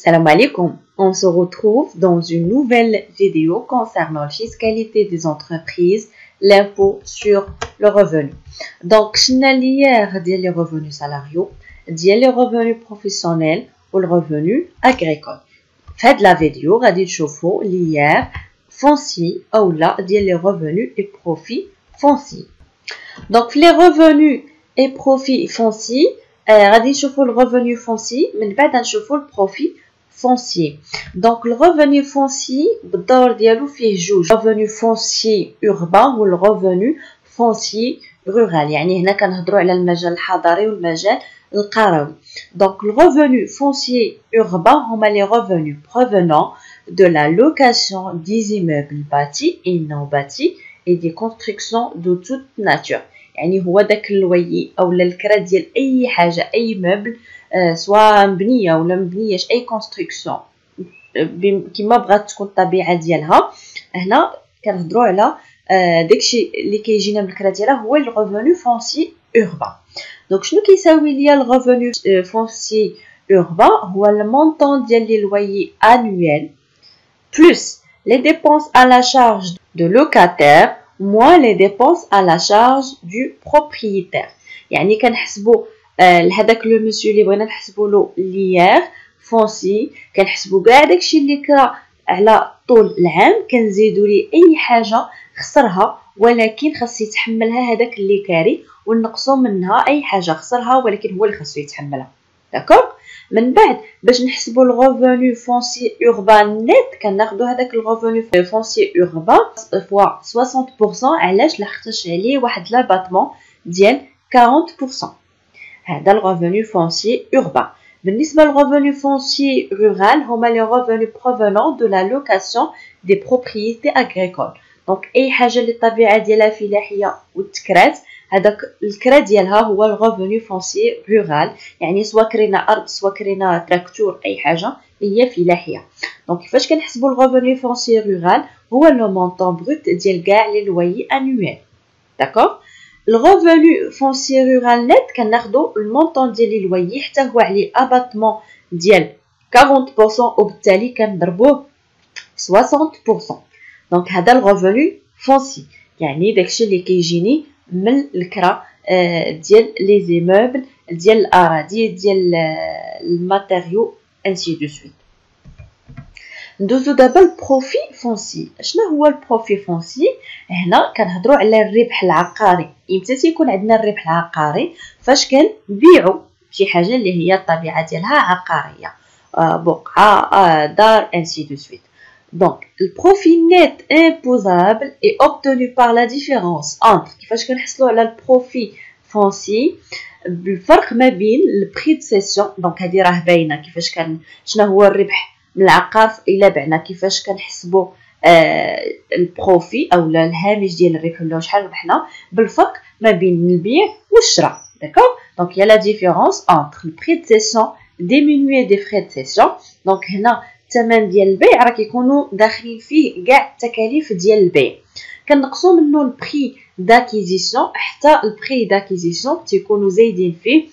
Salam alaikum, on se retrouve dans une nouvelle vidéo concernant la fiscalité des entreprises, l'impôt sur le revenu. Donc, je vais les revenus salariaux, les revenus professionnels ou le revenu agricole. Faites la vidéo, غادي تشوفوا l'hier foncier ou là les revenus et profits fonciers. Donc, les revenus et profits fonciers, غادي نشوفوا le revenu foncier, من بعد نشوفوا le profit foncier. Donc le revenu foncier بالدور ديالو فيه جوج revenu foncier urbain ou le revenu foncier rural. يعني هنا كنهضروا على المجال الحضري والمجال القروي. Donc le revenu foncier urbain هما les revenus provenant de la location des immeubles bâtis et non bâtis et des constructions de toute nature. يعني هو داك اللويي او الكرا ديال اي حاجه اي مبل سواء مبنيه ولا مبنياش اي كونستركسيون كيما بغات تكون الطبيعه ديالها. هنا كنهضروا على داكشي اللي كيجينا من الكرا ديالها هو الريفوني فونسي اوربان. دونك شنو كيساوي ليا الريفوني فونسي اوربان؟ هو المونطون ديال لي لويي انويل بلس les dépenses à la charge de locataire moins les dépenses à la charge du propriétaire. يعني كنحسبوا لهداك لو مسيو اللي بغينا نحسبوا له ليير فونسي، كنحسبوا كاع داكشي اللي كرا على طول العام، كنزيدوا ليه اي حاجه خسرها ولكن خاص يتحملها هذاك اللي كاري، ونقصوا منها اي حاجه خسرها ولكن هو اللي خاصو يتحملها. داكوغ؟ من بعد باش نحسبوا الريفوني فونسي اوربان نيت كناخذوا هذاك الريفوني فونسي اوربان فوا 60%. علاش؟ لحقاش عليه واحد لاباتمون ديال 40%. هذا الريفوني فونسي اوربان. بالنسبه للريفوني فونسي رورال هما لي ريفوني بروفونون دو لا لوكاسيون دي بروبريتي اغريكول. دونك اي حاجه اللي الطبيعه ديالها فلاحيه وتكرات، هذاك الكرا ديالها هو الريفوني فونسي رورال. يعني سواء كرينا ارض سواء كرينا تراكتور اي حاجه هي فلاحيه. دونك كيفاش كنحسبوا الريفوني فونسي رورال؟ هو لو مونطون بروت ديال كاع لي لويي انويل. داكوغ؟ الريفوني فونسي رورال نيت كناخذوا المونطون ديال لي لويي حتى هو عليه اباتمون ديال 40% وبالتالي كنضربوه 60%. دونك هذا الريفوني فونسي، يعني داكشي اللي كيجيني من الكرا ديال لي زيموبل ديال الاراضي ديال الماتيريو انسي دو سويت. ندوزو دابا البروفي فونسي. شنو هو البروفي فونسي؟ هنا كنهضروا على الربح العقاري. امتى تيكون عندنا الربح العقاري؟ فاش كنبيعوا شي حاجه اللي هي الطبيعه ديالها عقاريه، بقعه دار انسي دو سويت. Donc, le profit net imposable est obtenu par la différence entre كيفاش كنحصلوا على البروفي فونسي بالفرق ما بين البري دو سيسيون. دونك هذه راه باينه كيفاش شنو هو الربح من العقار الا بعنا، كيفاش كنحسبوا البروفي او الهامش ديال الربح ولا شحال ربحنا بالفرق ما بين البيع والشراء. داكوغ؟ دونك يا لا ديفيرونس انتر البري دو سيسيون ديمينوي دي فري دو سيسيون. دونك هنا الثمن ديال البيع راه كيكونوا داخلين فيه كاع التكاليف ديال البيع، كنقصوا منه البري داكيزيسيون حتى البري داكيزيسيون تيكونوا زايدين فيه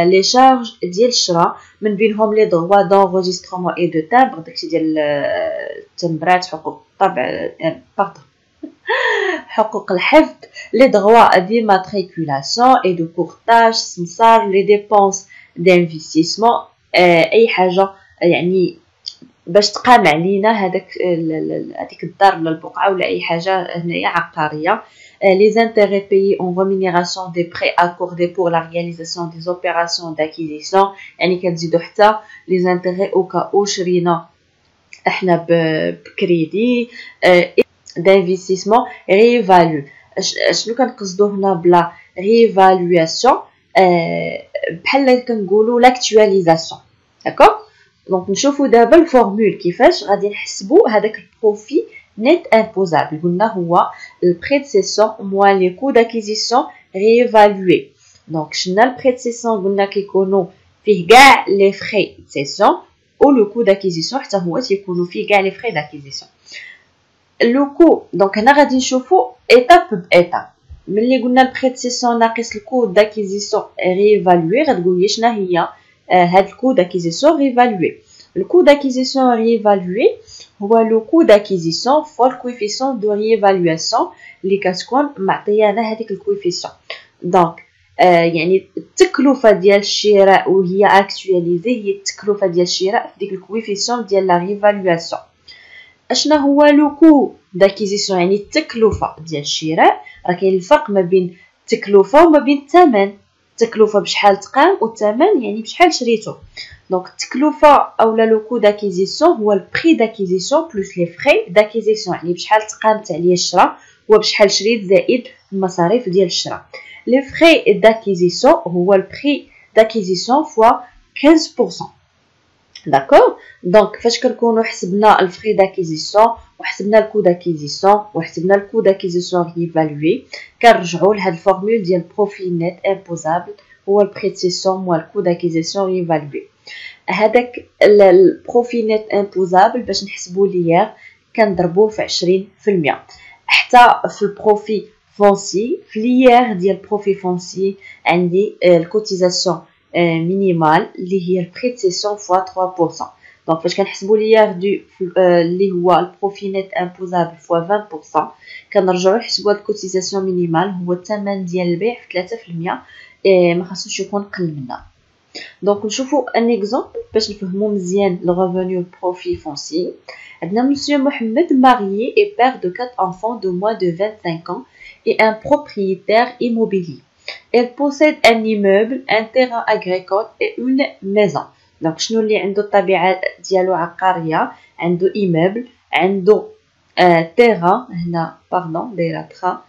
لي شارج ديال الشراء، من بينهم لي droits d'enregistrement et de timbre داكشي ديال التمبرات، حقوق الطبع حقوق الحفظ، لي droits d'immatriculation et de courtage، سمسار، لي ديبونس d'investissement، اي حاجه يعني باش تقام علينا هذيك الدار ولا البقعه ولا اي حاجه هنايا عقاريه. les intérêts payés en rémunération des prêts accordés pour la réalisation des opérations d'acquisition. يعني كتزيدوا حتى les intérêts au cas où شرينا احنا بكريدي d'investissement réévalue. شنو كنقصدوا هنا بلا réévaluation؟ بحال كنقولوا l'actualisation. داكوغ؟ دونك نشوفوا دابا الفورمول كيفاش غادي نحسبوا هذاك البروفي نيت امبوزابل. قلنا هو البري دو سيسيون موان لي كو داكيزيسيون ريفالوي. دونك شنا البري دو سيسيون قلنا كيكونوا فيه كاع لي فري دو سيسيون و لو كو داكيزيسيون حتى هو تيكونوا فيه كاع لي فري داكيزيسيون. لو كو دونك هنا غادي نشوفوا ايتاب بايتاب. ملي قلنا البري دو سيسيون ناقص الكو داكيزيسيون ريفالوي غتقول لي شنو هي هاد الكو داكيزيسيون ريفالوي. Le coût d'acquisition réévalué هو le coût d'acquisition fois le coefficient de réévaluation اللي كتكون معطيانا هذيك الكويفيسيون. دونك يعني التكلفه ديال الشراء وهي اكtualisée هي التكلفه ديال الشراء في ديك الكويفيسيون ديال لا ريفالواسيون. اشنا هو لو كو داكيزيسيون يعني التكلفه ديال الشراء. راه كاين الفرق ما بين التكلفه وما بين الثمن. التكلفه بشحال تقام والثمن يعني بشحال شريتو. دونك التكلفه اولا لو كو داكيزيسيون هو البري داكيزيسيون بلس لي فري داكيزيسيون يعني بشحال تقامت عليا الشراء وبشحال شريت زائد المصاريف ديال الشراء. لي فري داكيزيسيون هو البري داكيزيسيون فوا 15%. داكور. دونك فاش كنكونوا حسبنا الفري داكيزيسيون وحسبنا الكو داكيزيسيون وحسبنا الكو داكيزيسيون ريفالوي كنرجعوا لهاد الفورمول ديال بروفي نيت امبوزابل هو البري سيسيون موا الكو داكيزيسيون ريفالوي. هذاك البروفي نيت امبوزابل باش نحسبوا ليه كنضربوه في 20%. حتى في البروفي فونسي في ليير ديال البروفي فونسي عندي الكوتيزاسيون مينيمال اللي هي البري سيسيون فوا 3%. دونك فاش كنحسبوا ليير دو اللي هو البروفي نيت امبوزابل فوا 20% كنرجعوا نحسبوا الكوتيزاسيون مينيمال هو الثمن ديال البيع في 3%. ما خاصوش يكون قل منها. دونك نشوفوا ان اكزامبل باش نفهموا مزيان لو ريفوني بروفي فونسي. عندنا مسيو محمد marié et père de 4 enfants de moins de 25 ans et un propriétaire immobilier. Elle possède un immeuble, un terrain agricole et une maison. Donc شنو اللي عنده الطبيعه ديالو عقاريه؟ عنده immeuble، عنده terrain هنا باردون دايره ترا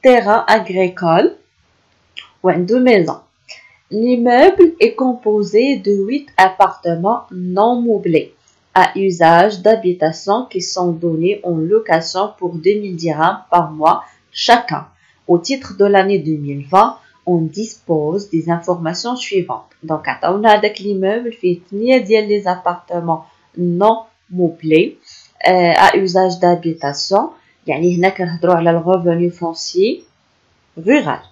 terrain agricole وعنده maison. L'immeuble est composé de 8 appartements non meublés à usage d'habitation qui sont donnés en location pour 2000 dirhams par mois chacun. Au titre de l'année 2020, on dispose des informations suivantes. Donc, on a l'immeuble fait les appartements non meublés à usage d'habitation. يعني هنا كنهضروا على الريفوني فونسي rural.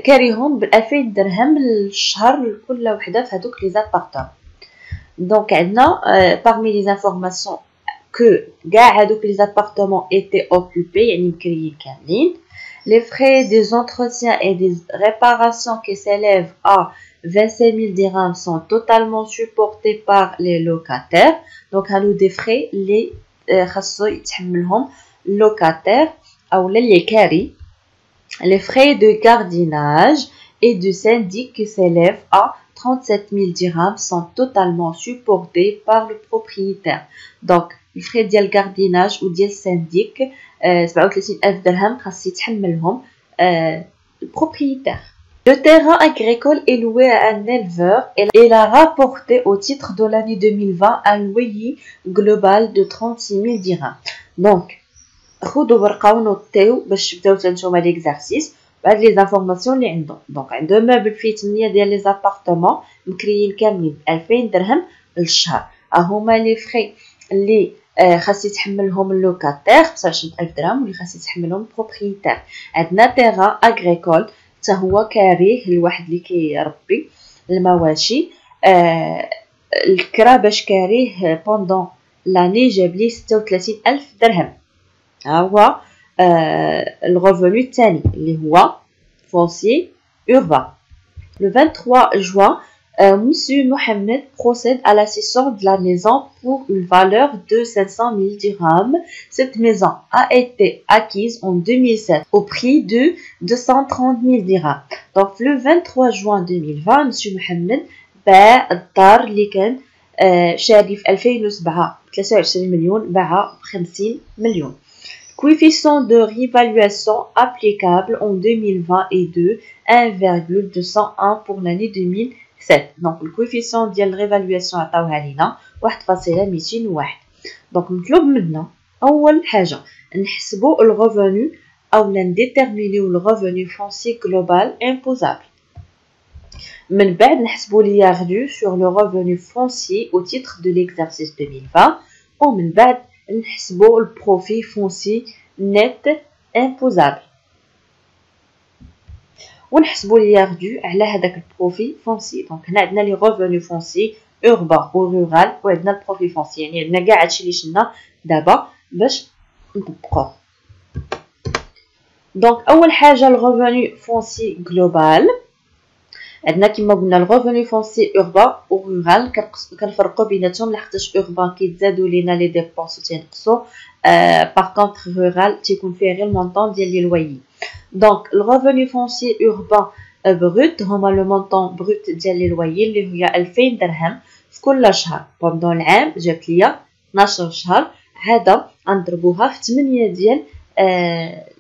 كاريهم ب2000 درهم للشهر لكل وحده في هذوك لي زابارتمون. دونك عندنا parmi les informations que كاع هذوك لي زابارتمون étaient occupés يعني مكريين كاملين. Les frais des entretiens et des réparations qui s'élèvent à 25 000 dirhams sont totalement supportés par les locataires. Donc هادو des frais اللي خاصو يتحملهم locataire اولا اللي كاري. Les frais de gardiennage et de syndic qui s'élèvent à 37 000 dirhams sont totalement supportés par le propriétaire. Donc, les frais de gardiennage ou de syndic, 37 000 dirhams خاص يتحملهم le propriétaire. Le terrain agricole est loué à un éleveur et il a rapporté au titre de l'année 2020 un loyer global de 36 000 dirhams. Donc, خذوا ورقه ونوطيو باش تبداو تنشوفوا ليكزارسيس بهاد لي زانفورماسيون اللي عندهم. دونك عنده مابل فيه 8 ديال لي زابارتمون مكريين كاملين 2000 درهم للشهر. هما لي فري اللي خاص يتحملهم اللوكاتير 25000 درهم واللي خاص يتحملهم البروبريتير. عندنا تيران اغريكول حتى هو كاريه الواحد اللي كيربي المواشي. الكرا باش كاريه بوندون لاني جاب ليه 36000 درهم. هو الريفوني الثاني اللي هو foncier urbain. Le 23 juin, Monsieur Mohamed procède à la cession de la maison pour une valeur de 500 000 dirhams. Cette maison a été acquise en 2007 au prix de 230 000 dirhams. Donc le 23 juin 2020, Monsieur Mohamed باع الدار اللي كان شاري في 2007 23 مليون باعها ب 50 مليون. Coefficient de réévaluation applicable en 2020 est de 1,201 pour l'année 2007. Donc le coefficient ديال الريفالواسيون عطاوها لينا 1.201. دونك مطلوب منا اول حاجه نحسبوا الريفوني او نديتيرمينيو الريفوني فونسي جلوبال امبوزابل. من بعد نحسبوا لي redu sur le revenu foncier au titre de l'exercice 2020 ومن بعد نحسبوا البروفي فونسي نت امبوزابل ونحسبوا لي redu على هذاك البروفي فونسي. دونك هنا عندنا لي ريفوني فونسي urbain ou rural وعندنا البروفي فونسي يعني عندنا كاع هادشي اللي شفنا دابا باش نطبقوه. دونك اول حاجه الريفوني فونسي جلوبال عندنا كما قلنا الريفوني فونسي urbain و rural كنفرقوا بيناتهم لحقاش urbain كيتزادوا لينا لي ديبونس و تينقصوا باغ كونطخ rural تيكون فيه غير المونطون ديال لي لويي. دونك الريفوني فونسي urbain brut هما لو مونطون بروت ديال لي لويي اللي هي 2000 درهم في كل شهر بوندون العام جات ليا 12 شهر هذا غنضربوها في 8 ديال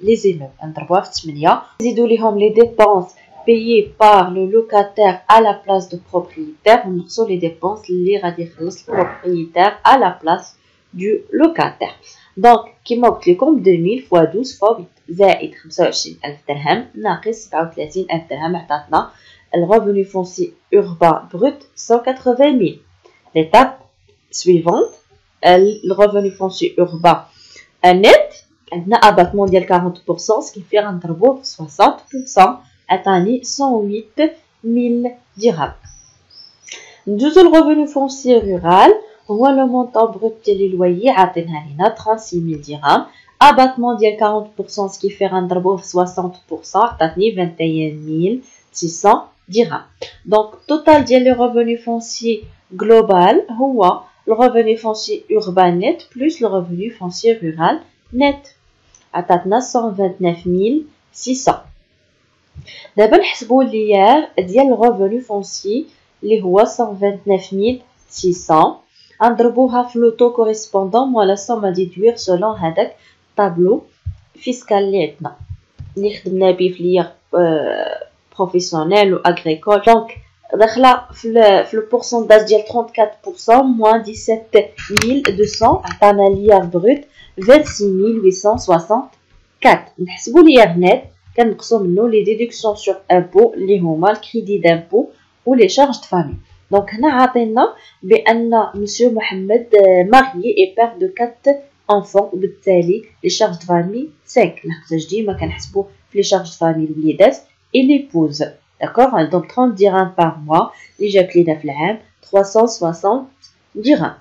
لي زيموب غنضربوها في 8 نزيدو ليهم لي ديبونس payé par le locataire à la place du propriétaire ونقصوا les dépenses اللي غادي يخلص propriétaire à la place du locataire. donc كما قلت لكم 2000 fois 12 fois 8 زائد 25000 درهم ناقص 37000 درهم عطاتنا الرevenu foncier urbain brut 180000. l'étape suivante le revenu foncier urbain net عندنا abattement ديال 40% ce qui fait غنضربوه في 60% عطاني 108000 درهم. ندوزو الرevenu foncier rural هو لو مونطون بروت ديال لي لويي عاطينها لينا 36000 درهم abattement ديال 40% ce qui fait غنضربوه في 60% عطاتني 21600 درهم. دونك التوتال ديال لي revenu foncier global هو le revenu foncier urbain net plus le revenu foncier rural net عطاتنا 129600. دابا نحسبوا ليير ديال الريفوني فونسي اللي هو 129600 غنضربوها في لو تو كوريسبوندون مولا سوم ديدوير سولون هذاك طابلو فيسكال اللي عندنا اللي خدمنا به في ليير بروفيسيونيل و اغريكول. دونك داخله في لو بورسونتاج ديال 34% موان 17200 عطانا ليير بروت 26864. نحسبوا ليير نت كنقصوا منه لي ديدكسيون سور امبو اللي هما الكريدي دامبو و لي شارج د فامي. دونك هنا عاطينا بان مسيو محمد ماريي اي بير دو 4 enfants وبالتالي لي شارج د فامي 5 لحقاش ديما كنحسبوا في لي شارج د فامي الوليدات اي لي بوز داكوغ. دونك 30 درهم بار موا اللي جات لينا في العام 360 درهم.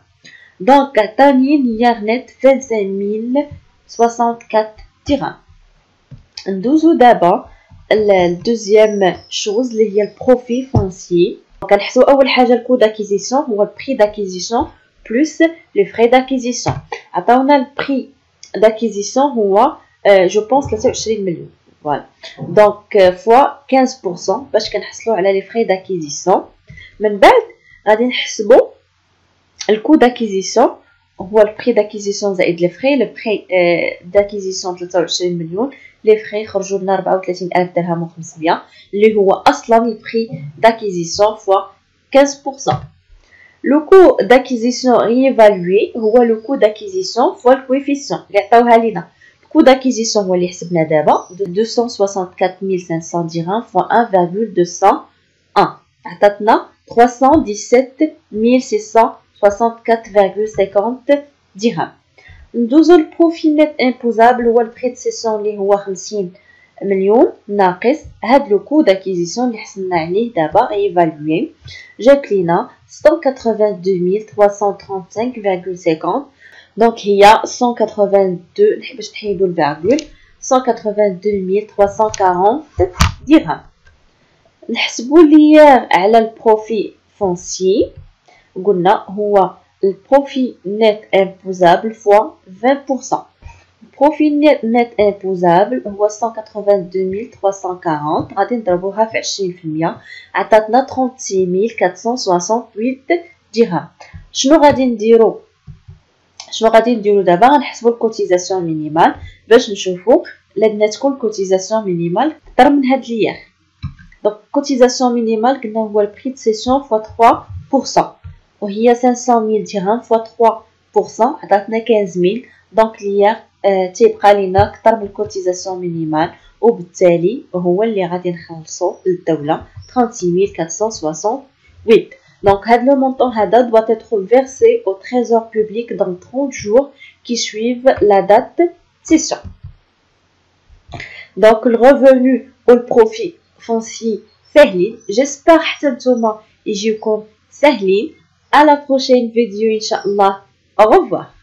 دونك عطاني ليير نت 25064 درهم. ندوزو دابا الدوزيام شوز اللي هي البروفي فونسي. كنحسبوا اول حاجه الكو داكيزيسيون هو البري داكيزيسيون بلس لي فري داكيزيسيون. عطاونا البري داكيزيسيون هو جو بونس 23 مليون فوالا. دونك فوا 15% باش كنحصلوا على لي فري داكيزيسيون. من بعد غادي نحسبوا الكو داكيزيسيون هو البري داكيزيسيون زائد لي فري. لو بري داكيزيسيون 23 مليون لي فري خرجوا لنا 34000 درهم و500 اللي هو اصلا البري داكيزيسيون فوا 15%. لو كو داكيزيسيون ريفالوي هو لو كو داكيزيسيون فوا الكويفيسيون اللي عطاوها لينا. الكو داكيزيسيون هو اللي حسبنا دابا 264500 درهم فوا 1,201 عطاتنا 317664,50 درهم. ندوزو البروفي نت امبوزابل هو البري دو سيسيون اللي هو 50 مليون ناقص هاد لو كو داكيزيسيون اللي حسبنا عليه دابا ايفالوي جات لينا 182335,50. دونك هي 182 باش نحيدو الفيرغول 182340 درهم. نحسبوا ليير على البروفي فونسي قلنا هو البروفي نت امبوزابل فوا 20%. البروفي نت امبوزابل هو 182340 غادي نضربوها في 20% عطاتنا 36468 درهم. شنو غادي نديرو دابا؟ غنحسبوا الكوتيزاسيون مينيمال باش نشوفوا لازمنا تكون الكوتيزاسيون مينيمال اكثر من هاد ليير. دونك الكوتيزاسيون مينيمال قلنا هو البري دو سيسيون فوا 3% وهي 500000 درهم فوا 3% عطاتنا 15000. دونك ليير تيبقى لينا اكثر من الكوتيزاسيون مينيمال وبالتالي هو اللي غادي نخلصوا للدوله 36468. Donc, le montant doit être versé au trésor public dans 30 jours qui suivent la date de cession. Donc, le revenu ou le profit foncier سهلين. J'espère حتى نتوما يجيكم سهلين. À la prochaine vidéo, Inch'Allah. Au revoir.